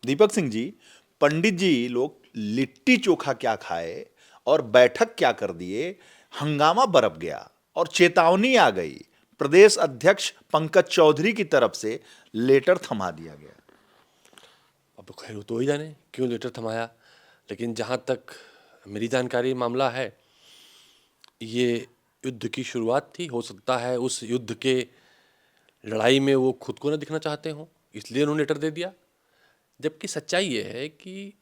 दीपक सिंह जी, पंडित जी लोग लिट्टी चोखा क्या खाए और बैठक क्या कर दिए, हंगामा बरप गया और चेतावनी आ गई। प्रदेश अध्यक्ष पंकज चौधरी की तरफ से लेटर थमा दिया गया। अब खैर वो तो ही जाने क्यों लेटर थमाया, लेकिन जहाँ तक मेरी जानकारी मामला है, ये युद्ध की शुरुआत थी। हो सकता है उस युद्ध के लड़ाई में वो खुद को न दिखना चाहते हों, इसलिए उन्होंने लेटर दे दिया। जबकि सच्चाई ये है कि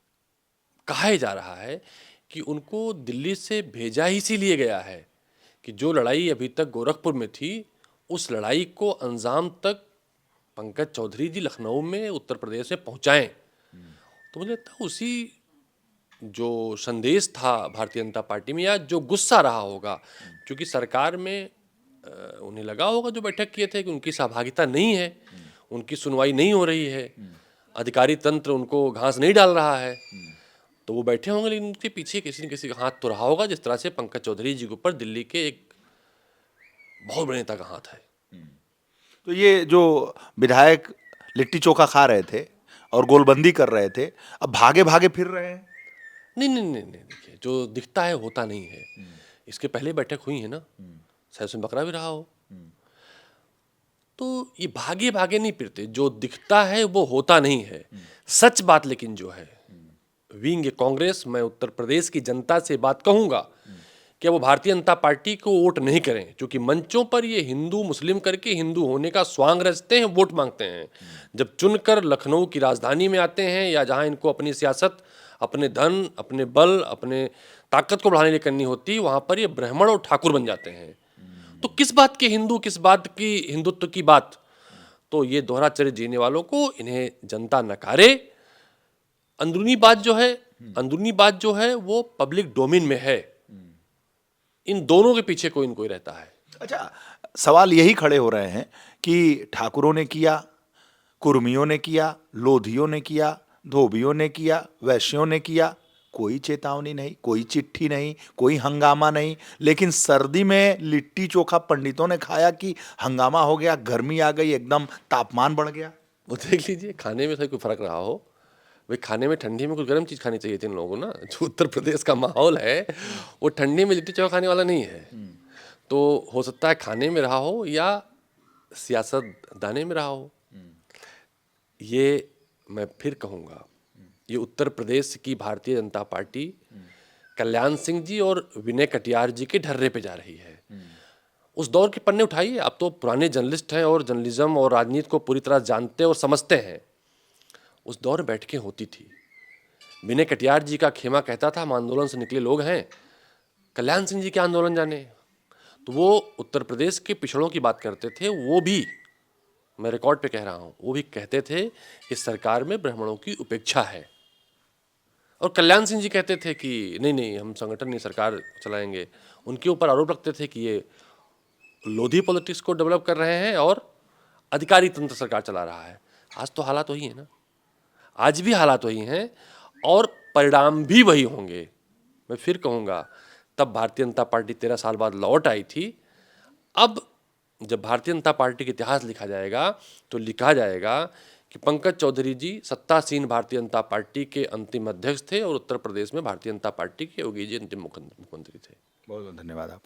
कहा ही जा रहा है कि उनको दिल्ली से भेजा ही इसीलिए गया है कि जो लड़ाई अभी तक गोरखपुर में थी, उस लड़ाई को अंजाम तक पंकज चौधरी जी लखनऊ में उत्तर प्रदेश में पहुंचाएं। तो मुझे लगता है उसी जो संदेश था भारतीय जनता पार्टी में, या जो गुस्सा रहा होगा, क्योंकि सरकार में उन्हें लगा होगा जो बैठक किए थे कि उनकी सहभागिता नहीं है, उनकी सुनवाई नहीं हो रही है, अधिकारी तंत्र उनको घास नहीं डाल रहा है, तो वो बैठे होंगे। लेकिन उनके पीछे किसी न किसी का हाथ तो रहा होगा, जिस तरह से पंकज चौधरी जी के ऊपर दिल्ली के एक बहुत बड़े नेता का हाथ है। तो ये जो विधायक लिट्टी चोखा खा रहे थे और गोलबंदी कर रहे थे, अब भागे भागे फिर रहे हैं। नहीं नहीं नहीं नहीं, देखिए जो दिखता है होता नहीं है। इसके पहले बैठक हुई है ना, शायद उसमें बकरा भी रहा हो। तो ये भागे भागे नहीं फिरते, जो दिखता है वो होता नहीं है। सच बात लेकिन जो है, विंग कांग्रेस, मैं उत्तर प्रदेश की जनता से बात कहूंगा कि वो भारतीय जनता पार्टी को वोट नहीं करें, क्योंकि मंचों पर ये हिंदू मुस्लिम करके हिंदू होने का स्वांग रचते हैं, वोट मांगते हैं। जब चुनकर लखनऊ की राजधानी में आते हैं, या जहां इनको अपनी सियासत, अपने धन, अपने बल, अपने ताकत को बढ़ाने के लिए करनी होती, वहां पर ये ब्राह्मण और ठाकुर बन जाते हैं। तो किस बात के हिंदू, किस बात की हिंदुत्व की बात। तो ये दोहरा चरित्र जीने वालों को इन्हें जनता नकारे। अंदरूनी बात जो है, अंदरूनी बात जो है वो पब्लिक डोमेन में है। इन दोनों के पीछे कोई न कोई रहता है। अच्छा, सवाल यही खड़े हो रहे हैं कि ठाकुरों ने किया, कुर्मियों ने किया, लोधियों ने किया, धोबियों ने किया, वैश्यों ने किया, कोई चेतावनी नहीं, कोई चिट्ठी नहीं, कोई हंगामा नहीं। लेकिन सर्दी में लिट्टी चोखा पंडितों ने खाया कि हंगामा हो गया, गर्मी आ गई, एकदम तापमान बढ़ गया। वो देख लीजिए, खाने में कोई फर्क रहा हो। भाई खाने में ठंडी में कुछ गर्म चीज़ खानी चाहिए थी इन लोगों को ना। जो उत्तर प्रदेश का माहौल है, वो ठंडी में लिट्टी चोखा खाने वाला नहीं है। तो हो सकता है खाने में रहा हो या सियासत दाने में रहा हो। ये मैं फिर कहूँगा, ये उत्तर प्रदेश की भारतीय जनता पार्टी कल्याण सिंह जी और विनय कटियार जी के ढर्रे पे जा रही है। उस दौर के पन्ने उठाइए, आप तो पुराने जर्नलिस्ट हैं और जर्नलिज्म और राजनीति को पूरी तरह जानते और समझते हैं। उस दौर में बैठकें होती थी। विनय कटियार जी का खेमा कहता था हम आंदोलन से निकले लोग हैं, कल्याण सिंह जी के आंदोलन जाने। तो वो उत्तर प्रदेश के पिछड़ों की बात करते थे। वो भी, मैं रिकॉर्ड पे कह रहा हूँ, वो भी कहते थे कि सरकार में ब्राह्मणों की उपेक्षा है। और कल्याण सिंह जी कहते थे कि नहीं नहीं, हम संगठन नहीं, सरकार चलाएंगे। उनके ऊपर आरोप लगते थे कि ये लोधी पॉलिटिक्स को डेवलप कर रहे हैं और अधिकारी तंत्र सरकार चला रहा है। आज तो हालात वही है ना, आज भी हालात वही हैं और परिणाम भी वही होंगे। मैं फिर कहूँगा, तब भारतीय जनता पार्टी 13 साल बाद लौट आई थी। अब जब भारतीय जनता पार्टी का इतिहास लिखा जाएगा, तो लिखा जाएगा कि पंकज चौधरी जी सत्तासीन भारतीय जनता पार्टी के अंतिम अध्यक्ष थे और उत्तर प्रदेश में भारतीय जनता पार्टी के योगी जी अंतिम मुख्यमंत्री थे। बहुत बहुत धन्यवाद आप।